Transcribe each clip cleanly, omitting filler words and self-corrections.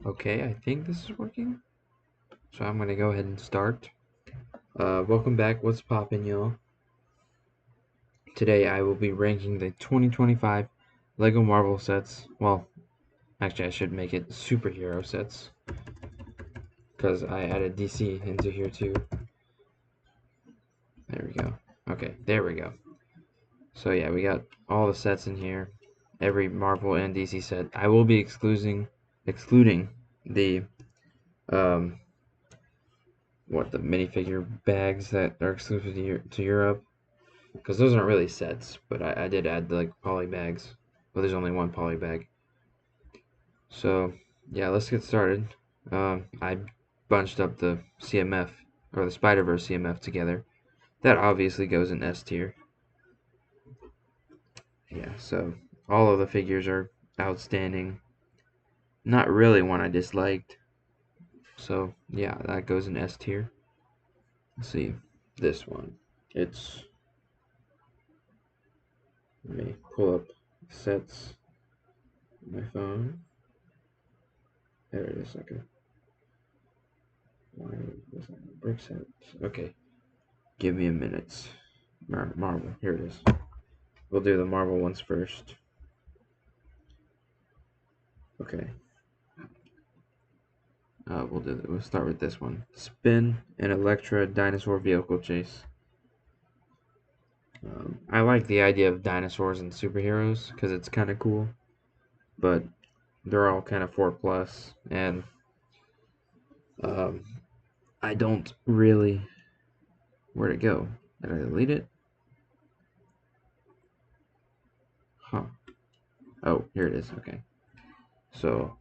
Okay, I think this is working. So I'm gonna go ahead and start. Welcome back. What's poppin', y'all? Today I will be ranking the 2025 LEGO Marvel sets. Well, actually I should make it superhero sets because I added DC into here too. There we go. Okay, there we go. So yeah, we got all the sets in here. Every Marvel and DC set. I will be excluding the um the minifigure bags that are exclusive to Europe. Because those aren't really sets, but I did add like poly bags. But there's only one poly bag. So yeah, let's get started. I bunched up the CMF or the Spider-Verse CMF together. That obviously goes in S tier. Yeah, so all of the figures are outstanding. Not really one I disliked. So yeah, that goes in S tier. Let's see this one. It's let me pull up sets on my phone. There it is. Okay. Why was that brick set? Okay, give me a minute. Marvel, here it is. We'll do the Marvel ones first. Okay. We'll start with this one. Spin and Elektra dinosaur vehicle chase. I like the idea of dinosaurs and superheroes because it's kind of cool, but they're all kind of 4+, and um, I don't really. Where'd it go? Did I delete it? Huh. Oh, here it is. Okay. So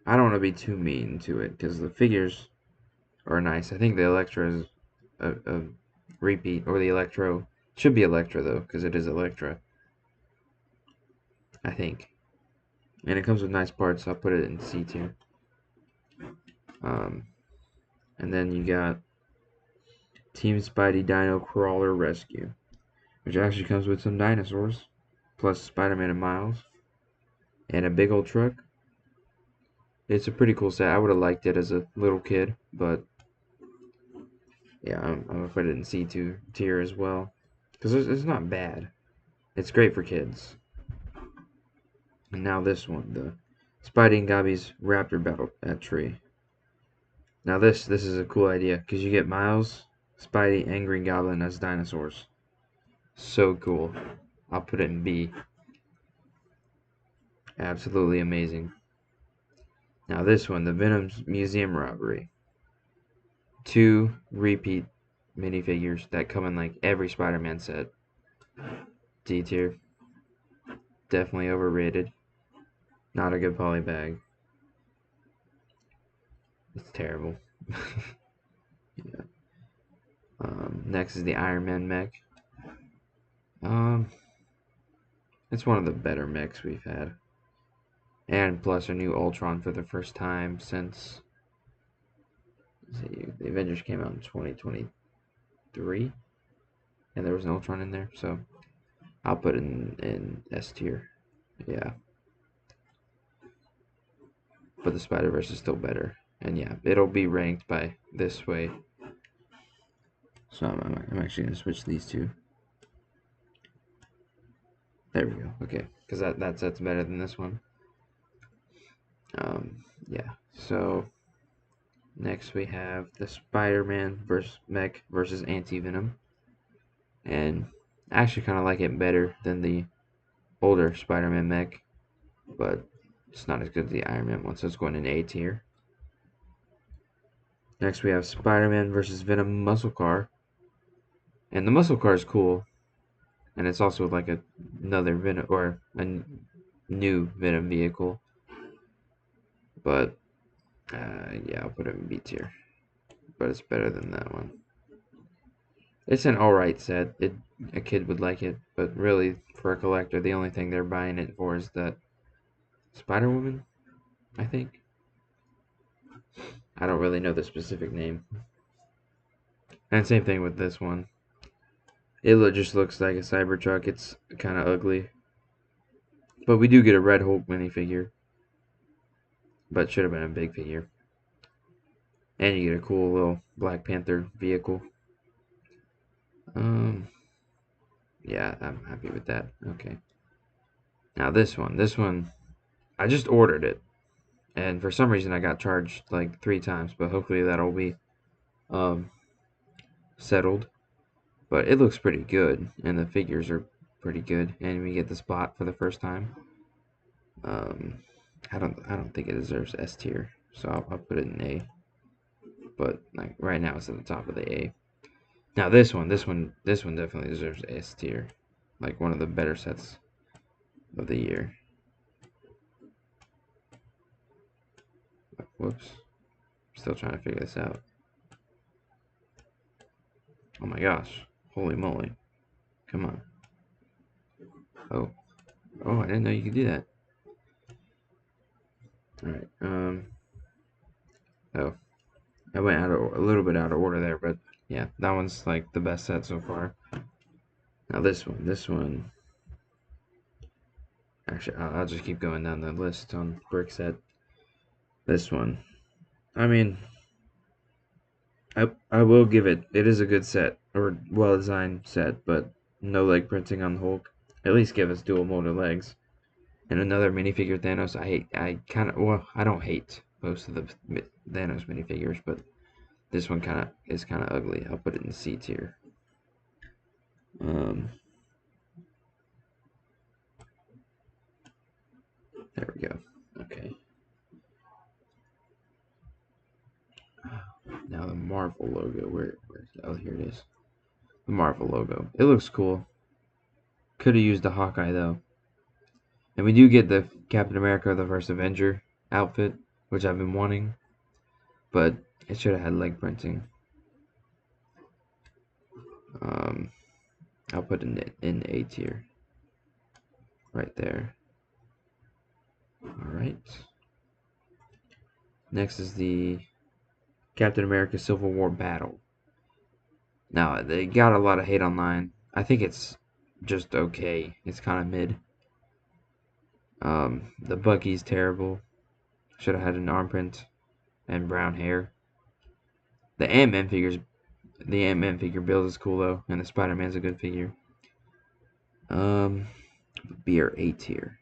I don't want to be too mean to it because the figures are nice. I think the Electra is a repeat, or the Electro should be Electra though, because it is Electra. I think, and it comes with nice parts. So I'll put it in C tier. Um, and then you got Team Spidey Dino Crawler Rescue, which actually comes with some dinosaurs, plus Spider-Man and Miles, and a big old truck. It's a pretty cool set. I would have liked it as a little kid, but yeah, I'm gonna put it in C tier as well, because it's not bad. It's great for kids. And now this one, the Spidey and Gobby's Raptor Battle at Tree. Now this is a cool idea because you get Miles, Spidey, and Green Goblin as dinosaurs. So cool. I'll put it in B. Absolutely amazing. Now this one, the Venom's Museum Robbery. 2 repeat minifigures that come in like every Spider-Man set. D tier. Definitely overrated. Not a good poly bag. It's terrible. Yeah. Next is the Iron Man mech. Um, it's one of the better mechs we've had. And plus a new Ultron for the first time since the Avengers came out in 2023, and there was an Ultron in there, so I'll put it in S tier. Yeah, but the Spider-Verse is still better, and yeah, it'll be ranked by this way. So I'm actually gonna switch these two. There we go. Okay, because that set's better than this one. Yeah. So next we have the Spider-Man versus mech versus Anti-Venom, and I actually kind of like it better than the older Spider-Man mech, but it's not as good as the Iron Man one, so it's going in A tier. Next we have Spider-Man versus Venom Muscle Car, and the Muscle Car is cool, and it's also like another Venom or a new Venom vehicle, but yeah, I'll put it in B tier, but it's better than that one. It's an alright set. A kid would like it, but really, for a collector, the only thing they're buying it for is that Spider Woman, I think. I don't really know the specific name. And same thing with this one. It just looks like a Cybertruck. It's kind of ugly. But we do get a Red Hulk minifigure. but should have been a big figure. And you get a cool little Black Panther vehicle. Yeah, I'm happy with that. Okay. Now this one, I just ordered it, and for some reason I got charged like 3 times, but hopefully that'll be um, settled. But it looks pretty good, and the figures are pretty good, and we get the spot for the first time. Um, I don't think it deserves S tier, so I'll put it in A. But like right now, it's at the top of the A. Now this one definitely deserves S tier, like one of the better sets of the year. Whoops, still trying to figure this out. Oh my gosh, holy moly! Come on. Oh, I didn't know you could do that. All right. Oh, I went a little bit out of order there, but yeah, that one's like the best set so far. Now this one. Actually, I'll just keep going down the list on brick set. This one. I mean, I will give it. It is a good set or well designed set, but no leg printing on the Hulk. At least give us dual molded legs. And another minifigure Thanos. I don't hate most of the Thanos minifigures, but this one is kind of ugly. I'll put it in C tier. There we go. Okay. Now the Marvel logo. Where's oh, here it is. The Marvel logo. It looks cool. Could have used the Hawkeye though. And we do get the Captain America: The First Avenger outfit, which I've been wanting, but it should have had leg printing. I'll put it in A tier. Right there. Alright. Next is the Captain America Civil War Battle. Now, they got a lot of hate online. I think it's just okay. It's kind of mid. The Bucky's terrible. Should have had an arm print and brown hair. The Ant-Man figure build is cool though, and the Spider-Man's a good figure. B or A tier.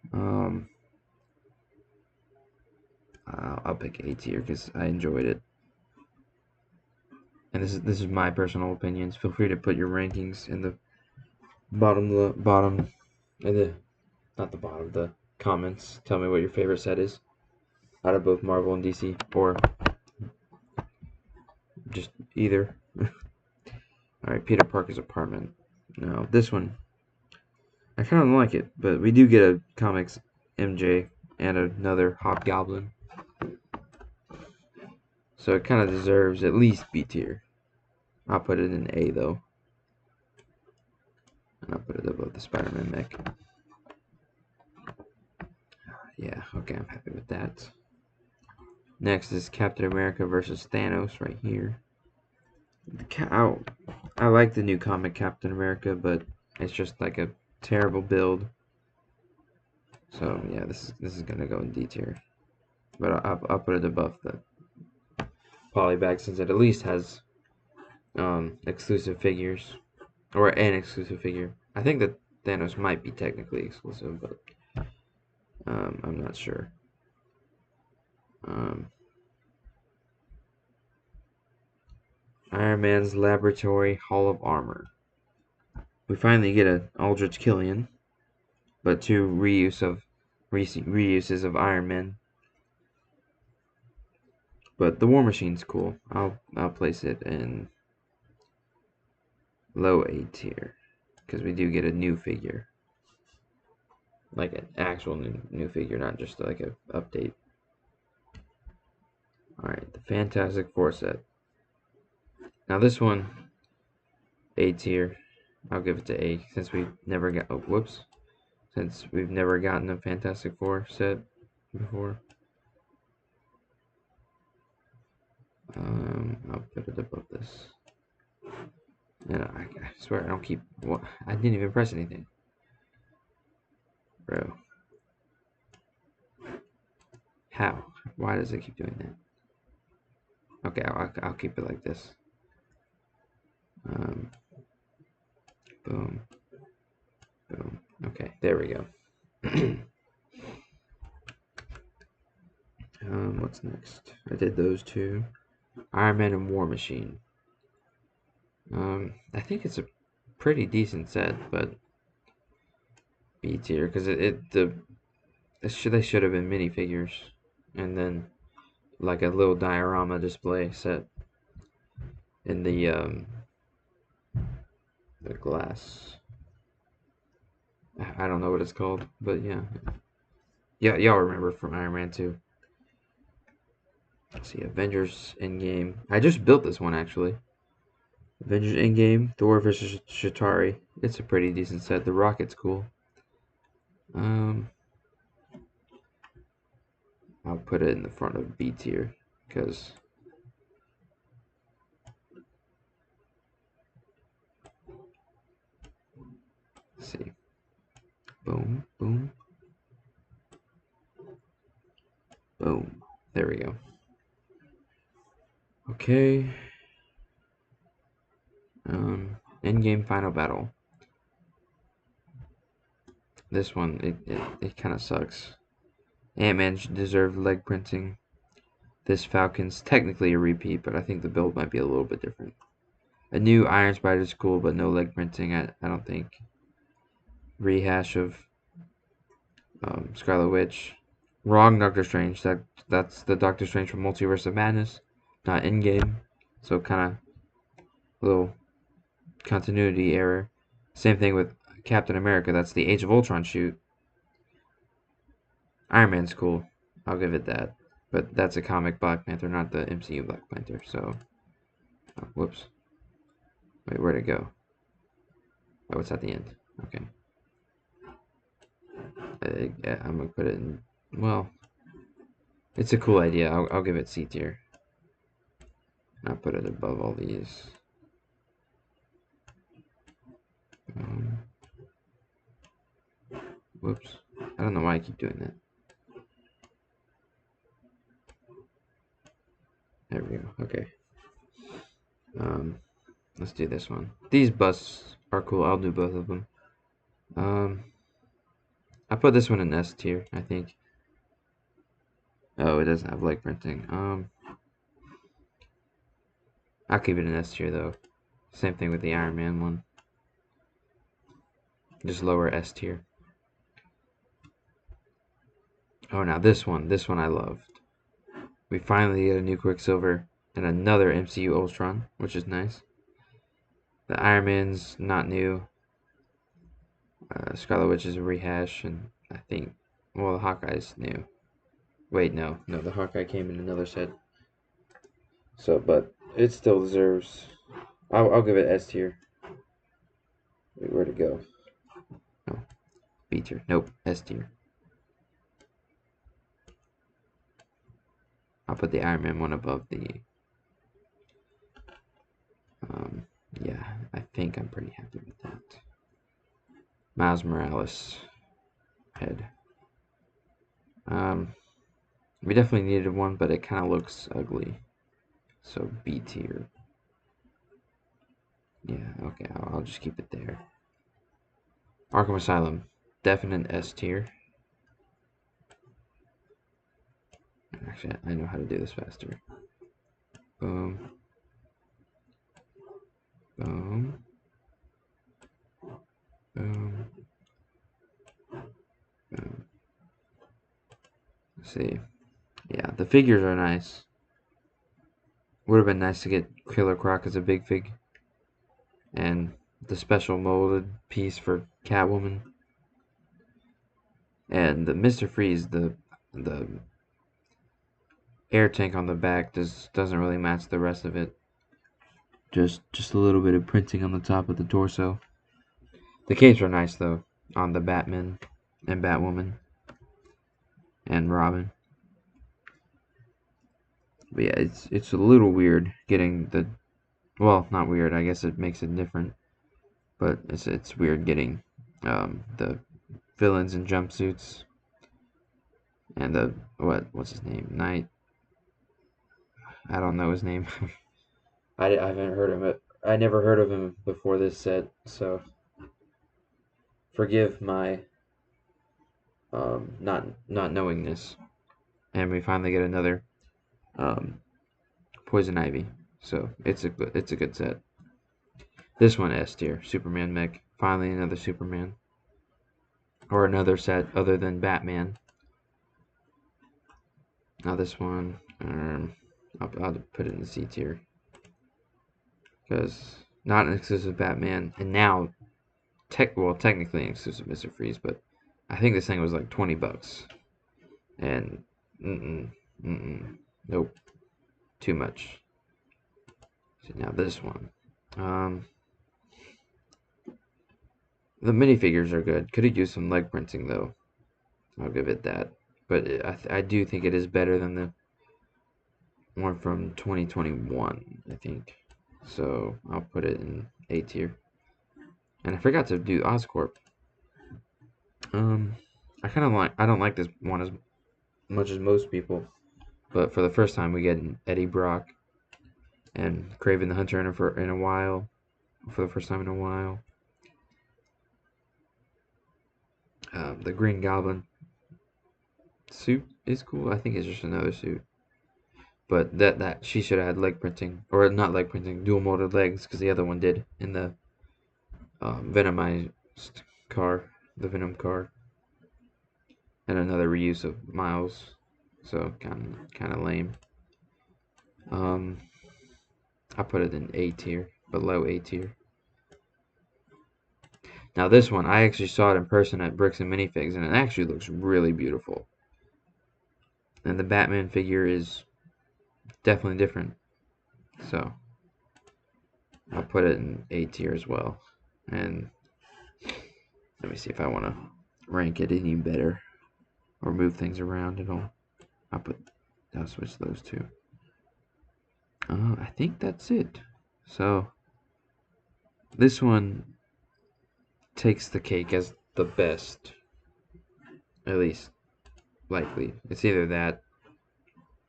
I'll pick A tier because I enjoyed it. And this is my personal opinions. Feel free to put your rankings in the bottom, not the bottom, the comments. Tell me what your favorite set is out of both Marvel and DC, or just either. Alright, Peter Parker's apartment. Now, this one, I kind of like it, but we do get a comics MJ and another Hobgoblin. So it kind of deserves at least B tier. I'll put it in A though. And I'll put it above the Spider-Man mech. Yeah, okay, I'm happy with that. Next is Captain America versus Thanos right here. I like the new comic Captain America, but it's just like a terrible build. So yeah, this is gonna go in D tier. But I'll put it above the Polybag since it at least has exclusive figures, or an exclusive figure. I think that Thanos might be technically exclusive, but I'm not sure. Iron Man's Laboratory Hall of Armor. We finally get an Aldrich Killian, but two reuses of Iron Man. But the War Machine's cool. I'll place it in low A tier because we do get a new figure, like an actual new figure, not just like a update. All right, the Fantastic Four set. Now this one, A tier. I'll give it to A since we've never got. Oh, whoops. Since we've never gotten a Fantastic Four set before. I'll put it above this. And I swear I don't keep. What? I didn't even press anything, bro. How? Why does it keep doing that? Okay, I'll keep it like this. Boom, boom. Okay, there we go. What's next? I did those two. Iron Man and War Machine. I think it's a pretty decent set, but B tier because they should have been minifigures, and then like a little diorama display set in the glass. I don't know what it's called, but yeah, y'all remember from Iron Man 2. Let's see, Avengers Endgame. I just built this one actually. Avengers Endgame, Thor vs. Chitauri. It's a pretty decent set. The rocket's cool. I'll put it in the front of B tier because let's see. Boom, boom, boom. There we go. Okay. Endgame Final Battle. This one, it kind of sucks. Ant-Man deserved leg printing. This Falcon's technically a repeat, but I think the build might be a little bit different. A new Iron Spider's cool, but no leg printing, I don't think. Rehash of Scarlet Witch. Wrong Doctor Strange. That's the Doctor Strange from Multiverse of Madness, not Endgame. So kind of a little continuity error. Same thing with Captain America. That's the Age of Ultron shoot. Iron Man's cool. I'll give it that. But that's a comic Black Panther, not the MCU Black Panther. So, whoops. Wait, where'd it go? Oh, it's at the end. Okay. Yeah, I'm gonna put it in. Well, it's a cool idea. I'll give it C tier. I'll put it above all these. Whoops. I don't know why I keep doing that. There we go. Okay. Let's do this one. These busts are cool. I'll do both of them. I put this one in S tier, I think. Oh, it doesn't have leg printing. I'll keep it in S tier though. Same thing with the Iron Man one. Just lower S tier. Oh, now this one I loved. We finally get a new Quicksilver and another MCU Ultron, which is nice. The Iron Man's not new. Scarlet Witch is a rehash, and I think, well, the Hawkeye's new. Wait, no, the Hawkeye came in another set. So, but it still deserves. I'll give it S tier. Wait, where'd it go? No, B tier. Nope, S tier. I'll put the Iron Man one above the. Yeah, I think I'm pretty happy with that. Miles Morales head. We definitely needed one, but it kind of looks ugly. So B tier. Yeah, okay, I'll just keep it there. Arkham Asylum, definite S tier. Actually, I know how to do this faster. Boom. Boom. Boom. Boom. Let's see. Yeah, the figures are nice. Would have been nice to get Killer Croc as a big fig. And the special molded piece for Catwoman. And the Mr. Freeze, the air tank on the back doesn't really match the rest of it. Just a little bit of printing on the top of the torso. The capes are nice though on the Batman and Batwoman and Robin. But yeah, it's a little weird getting the, well, not weird. I guess it makes it different, but it's weird getting the villains in jumpsuits And the what's his name? Knight. I don't know his name. I haven't heard of it. I never heard of him before this set, so forgive my not knowing this. And we finally get another Poison Ivy, so it's a good set. This one S tier, Superman mech. Finally another Superman, or another set other than Batman. Now this one, I'll put it in the C tier because not an exclusive Batman, and now technically an exclusive Mr. Freeze, but I think this thing was like $20, and nope, too much. So now this one, the minifigures are good. Could have used some leg printing though. I'll give it that, but I do think it is better than the one from 2021, I think. So I'll put it in A tier. And I forgot to do Oscorp. I don't like this one as much as most people, but for the first time we get Eddie Brock and Kraven the Hunter in a while, for the first time in a while. The Green Goblin suit is cool. I think it's just another suit, but that she should have had leg printing, or not leg printing, dual molded legs, because the other one did in the Venomized car, the Venom car, and another reuse of Miles. So kind of lame. I put it in A tier, below A tier. Now this one, I actually saw it in person at Bricks and Minifigs, and it actually looks really beautiful. And the Batman figure is definitely different. So I'll put it in A tier as well. And let me see if I want to rank it any better or move things around at all. I'll switch those two. I think that's it. So this one takes the cake as the best, at least likely. It's either that.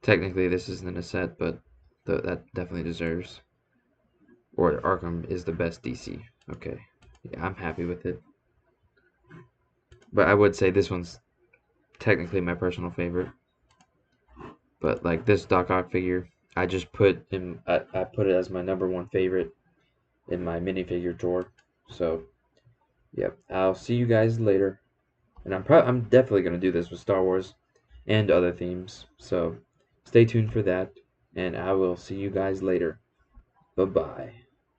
Technically, this isn't a set, but that definitely deserves. Or Arkham is the best DC. Okay, yeah, I'm happy with it. But I would say this one's technically my personal favorite. But like this Doc Ock figure, I just put him. I put it as my #1 favorite in my minifigure drawer. So, yep. I'll see you guys later. And I'm definitely gonna do this with Star Wars and other themes. So, stay tuned for that. And I will see you guys later. Bye bye.